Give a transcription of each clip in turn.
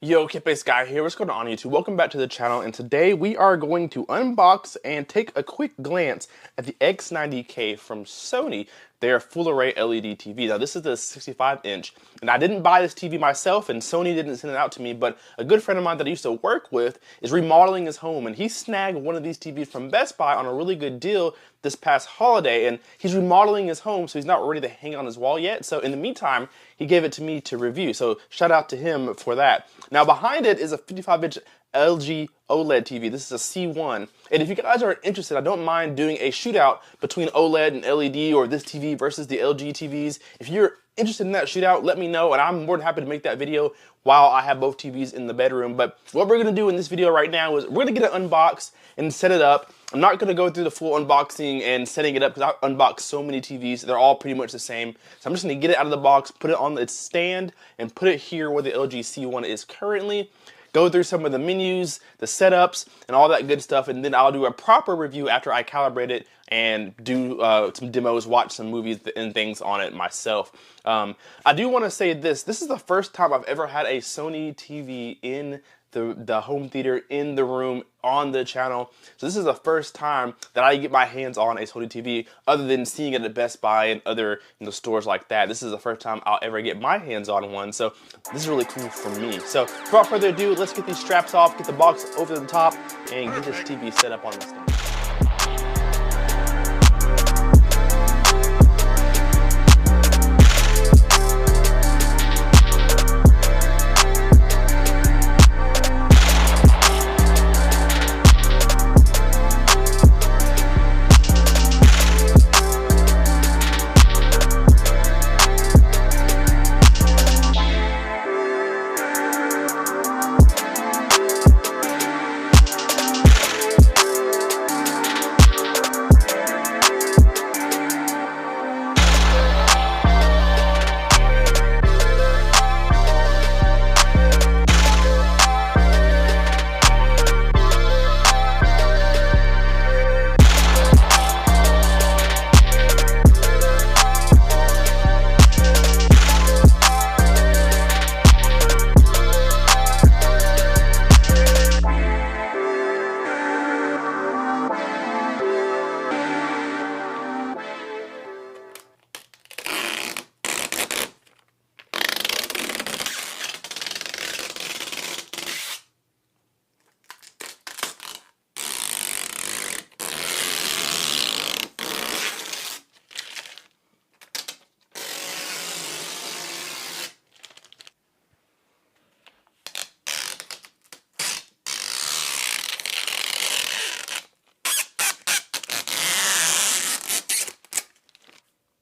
Yo, Kpaceguy here. What's going on YouTube? Welcome back to the channel, and today we are going to unbox and take a quick glance at the X90K from Sony, their full array LED TV. Now this is the 65-inch, and I didn't buy this TV myself, and Sony didn't send it out to me, but a good friend of mine that I used to work with is remodeling his home, and he snagged one of these TVs from Best Buy on a really good deal this past holiday, and he's remodeling his home, so he's not ready to hang it on his wall yet. So in the meantime, he gave it to me to review. So shout out to him for that. Now behind it is a 55-inch LG OLED TV. This is a C1. And if you guys are interested, I don't mind doing a shootout between OLED and LED, or this TV versus the LG TVs. If you're interested in that shootout, let me know, and I'm more than happy to make that video while I have both TVs in the bedroom. But what we're gonna do in this video right now is we're gonna get it unboxed and set it up. I'm not gonna go through the full unboxing and setting it up because I unboxed so many TVs. They're all pretty much the same. So I'm just gonna get it out of the box, put it on its stand, and put it here where the LG C1 is currently. Go through some of the menus, the setups, and all that good stuff, and then I'll do a proper review after I calibrate it and do some demos, watch some movies and things on it myself. I do want to say this is the first time I've ever had a Sony TV in the home theater, in the room, on the channel. So this is the first time that I get my hands on a Sony TV other than seeing it at Best Buy and other stores like that. This is the first time I'll ever get my hands on one, so this is really cool for me. So without further ado, let's get these straps off, get the box over the top, and get this TV set up on the stand.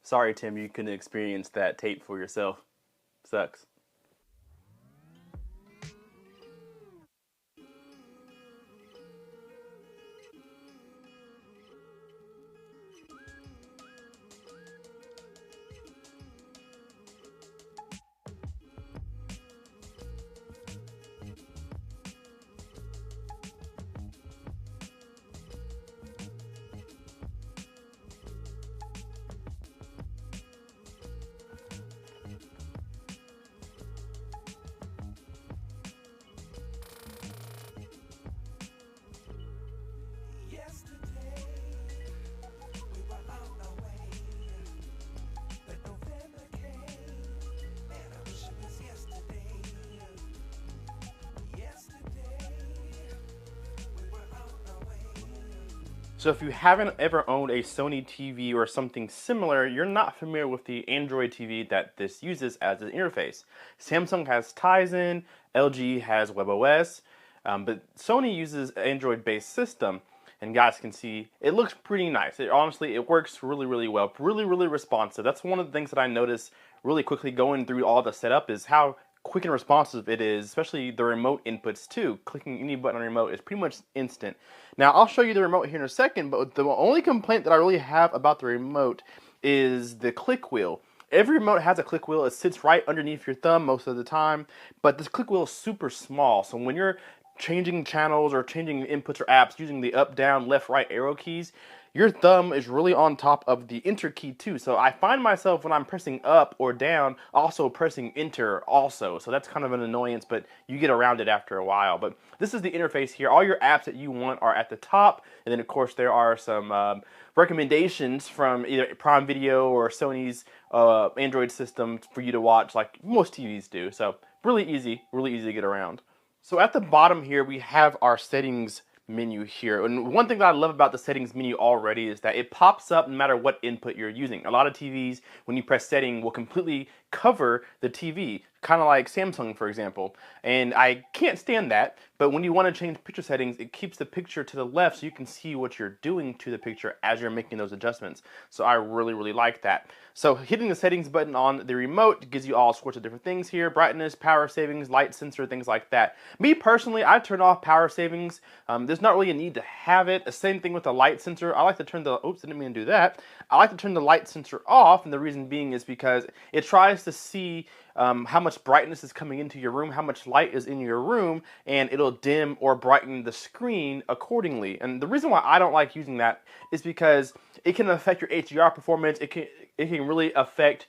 Sorry, Tim, you couldn't experience that tape for yourself. Sucks. So if you haven't ever owned a Sony TV or something similar, you're not familiar with the Android TV that this uses as an interface. Samsung has Tizen, LG has WebOS, but Sony uses an Android-based system, and guys can see it looks pretty nice. Honestly, it works really well, really responsive. That's one of the things that I noticed really quickly going through all the setup is how quick and responsive it is, especially the remote inputs too. Clicking any button on the remote is pretty much instant. Now I'll show you the remote here in a second, but the only complaint that I really have about the remote is the click wheel. Every remote has a click wheel. It sits right underneath your thumb most of the time, but this click wheel is super small. So when you're changing channels or changing inputs or apps using the up, down, left, right arrow keys, your thumb is really on top of the enter key too. So I find myself when I'm pressing up or down also pressing enter also. So that's kind of an annoyance, but you get around it after a while. But this is the interface here. All your apps that you want are at the top. And then of course there are some recommendations from either Prime Video or Sony's Android system for you to watch like most TVs do. So really easy to get around. So at the bottom here we have our settings menu here, and one thing that I love about the settings menu already is that it pops up no matter what input you're using. A lot of TVs, when you press setting, will completely cover the TV, kind of like Samsung for example, and I can't stand that. But when you want to change picture settings, it keeps the picture to the left so you can see what you're doing to the picture as you're making those adjustments. So I really like that. So hitting the settings button on the remote gives you all sorts of different things here: brightness, power savings, light sensor, things like that. Me personally, I turn off power savings. There's not really a need to have it. The same thing with the light sensor. I like to turn the, oops, I didn't mean to do that. I like to turn the light sensor off, and the reason being is because it tries to see how much brightness is coming into your room, how much light is in your room, and it'll dim or brighten the screen accordingly. And the reason why I don't like using that is because it can affect your HDR performance. It can really affect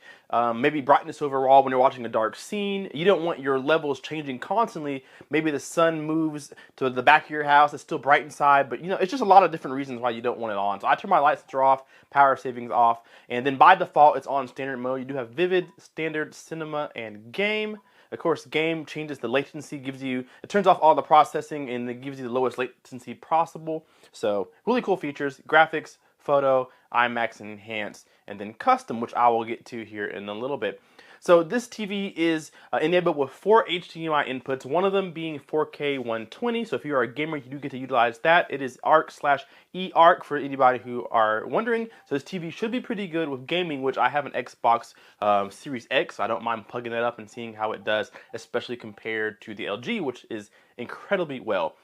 maybe brightness overall when you're watching a dark scene. You don't want your levels changing constantly. Maybe the sun moves to the back of your house, it's still bright inside, but you know, it's just a lot of different reasons why you don't want it on. So I turn my light sensor off, power savings off, and then by default it's on standard mode. You do have vivid, standard, cinema, and game. Of course, game changes the latency, it turns off all the processing, and it gives you the lowest latency possible. So really cool features: graphics, photo, IMAX enhanced, and then custom, which I will get to here in a little bit. So this TV is enabled with 4 HDMI inputs, one of them being 4K 120. So if you are a gamer, you do get to utilize that. It is ARC/eARC for anybody who are wondering. So this TV should be pretty good with gaming, which I have an Xbox Series X. So I don't mind plugging that up and seeing how it does, especially compared to the LG, which is incredibly well.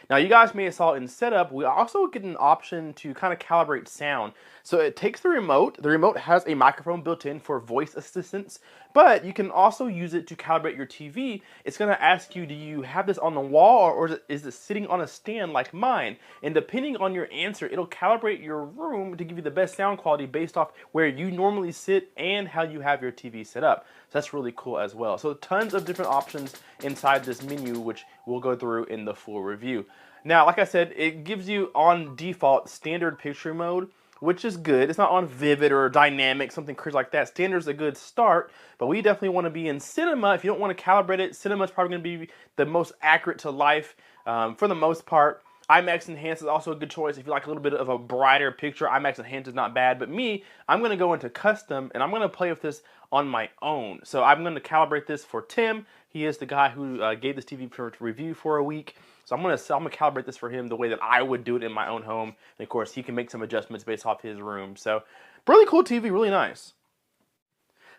Now, you guys may have saw in setup, we also get an option to kind of calibrate sound. So it takes the remote. The remote has a microphone built in for voice assistance, but you can also use it to calibrate your TV. It's going to ask you, do you have this on the wall, or is it sitting on a stand like mine? And depending on your answer, it'll calibrate your room to give you the best sound quality based off where you normally sit and how you have your TV set up. So that's really cool as well. So tons of different options inside this menu, which we'll go through in the full review. Now, like I said, it gives you on default standard picture mode, which is good. It's not on vivid or dynamic, something crazy like that. Standard's a good start, but we definitely want to be in cinema. If you don't want to calibrate it, cinema is probably going to be the most accurate to life for the most part. IMAX Enhanced is also a good choice if you like a little bit of a brighter picture. IMAX Enhanced is not bad, but me, I'm going to go into custom, and I'm going to play with this on my own. So I'm going to calibrate this for Tim. He is the guy who gave this TV to review for a week. So I'm gonna calibrate this for him the way that I would do it in my own home. And of course, he can make some adjustments based off his room. So really cool TV, really nice.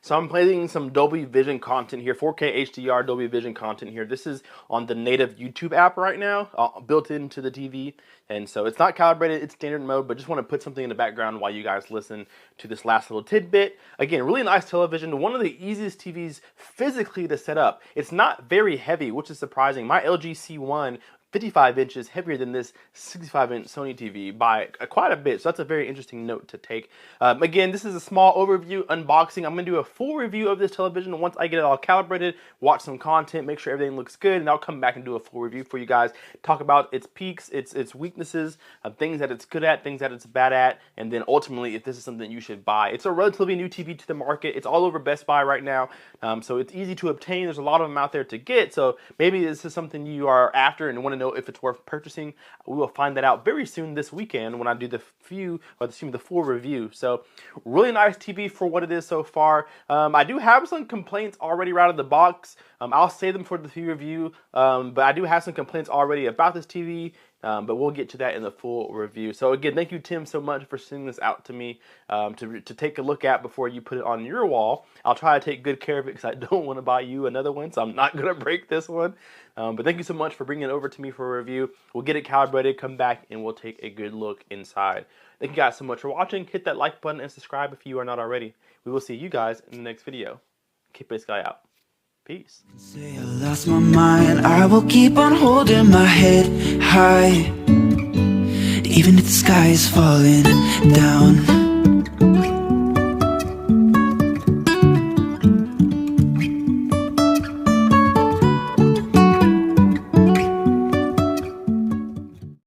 So I'm playing some Dolby Vision content here, 4K HDR Dolby Vision content here. This is on the native YouTube app right now, built into the TV. And so it's not calibrated, it's standard mode, but just want to put something in the background while you guys listen to this last little tidbit. Again, really nice television, one of the easiest TVs physically to set up. It's not very heavy, which is surprising. My LG C1 55 inches heavier than this 65-inch Sony TV by quite a bit, so that's a very interesting note to take. Again, this is a small overview, unboxing. I'm going to do a full review of this television once I get it all calibrated, watch some content, make sure everything looks good, and I'll come back and do a full review for you guys, talk about its peaks, its weaknesses, things that it's good at, things that it's bad at, and then ultimately if this is something you should buy. It's a relatively new TV to the market. It's all over Best Buy right now, so it's easy to obtain. There's a lot of them out there to get, so maybe this is something you are after and want to know if it's worth purchasing. We will find that out very soon this weekend when I do the full review. So really nice TV for what it is so far. I do have some complaints already right out of the box. I'll save them for the review, but I do have some complaints already about this TV. But we'll get to that in the full review. So again, thank you, Tim, so much for sending this out to me to take a look at before you put it on your wall. I'll try to take good care of it because I don't want to buy you another one, so I'm not going to break this one. But thank you so much for bringing it over to me for a review. We'll get it calibrated, come back, and we'll take a good look inside. Thank you guys so much for watching. Hit that like button and subscribe if you are not already. We will see you guys in the next video. Kpaceguy out. Peace. Say I lost my mind, I will keep on holding my head high. Even if the sky is falling down,